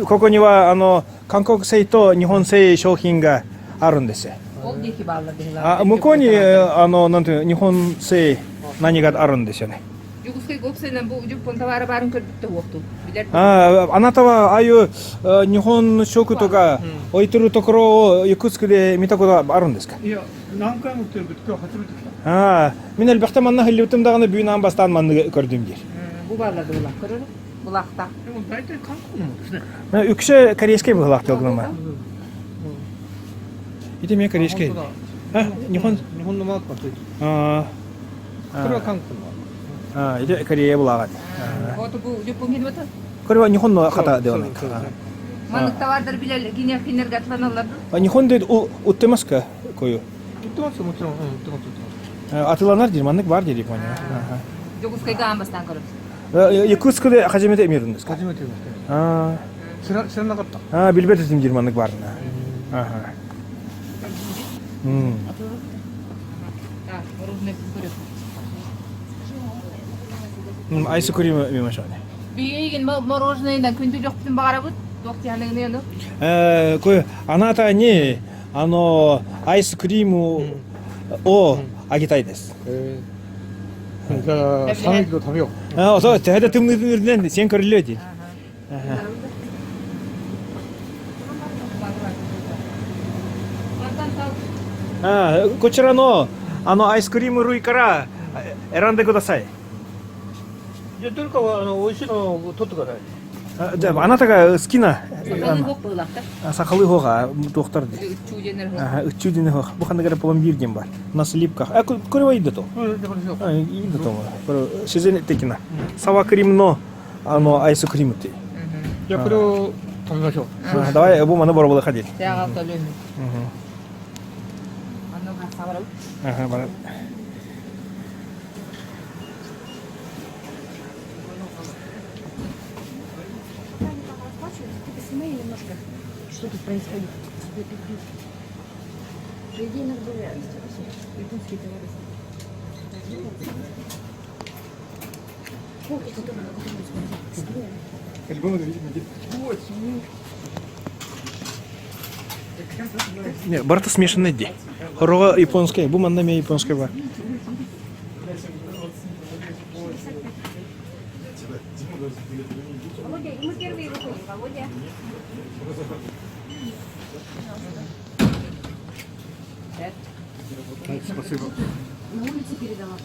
ここには韓国製と日本製商品があるんですよ。向こうになんていう日本製何があるんですよね。あなたはああいう日本食とか置いてるところをいくつかで見たことはあるんですか？いや、何回も来てるけど今日初めて来た。من البحث منها اللي بتمدغنا بينا بستان من كردم جير. でも大体韓国のもですね。يكش كريسكي بغلاق تلقنا ما. إذا ما كريسكي. 日本のマークがついてる。ここれは韓国のマーク。이제 그리에 올라가. これは日本の方ではないか。日本で売ってますか？こういう。売ってますよ、もちろん。売ってます。Atılanlar değil, manlık var dedi bana. Yakutskで初めて見るんですか？初めて見ました。知らなかった。bilbetim girmanlık var na. 아이스크림見ましょうね。これあなたにアイスクリームをあげたいです。じゃあ3キロ食べよう。そうです。هذا تم نرد سين كرلوتي. こちらのアイスクリーム類から選んでください。じゃあどれかは美味しいのを取ってください。じゃああなたが好きなсахалый 호가 доктор ди. Үчүүдийн хоо. Бухан нагара пломбир гэм бар. Наслипка.これはいいだと。いいだと思う。これ自然的なサワークリームのアイスクリームって。じゃあこれを食べましょう。давай أبو mana baru boleh hadir. Barat. Что тут происходит? Людей надо японские товары. Ох, что-то Не, барта смешанный ди. Хорова японская, буманнами японская бар. Володя, мы первые выходим, Володя. Спасибо. На улице передала.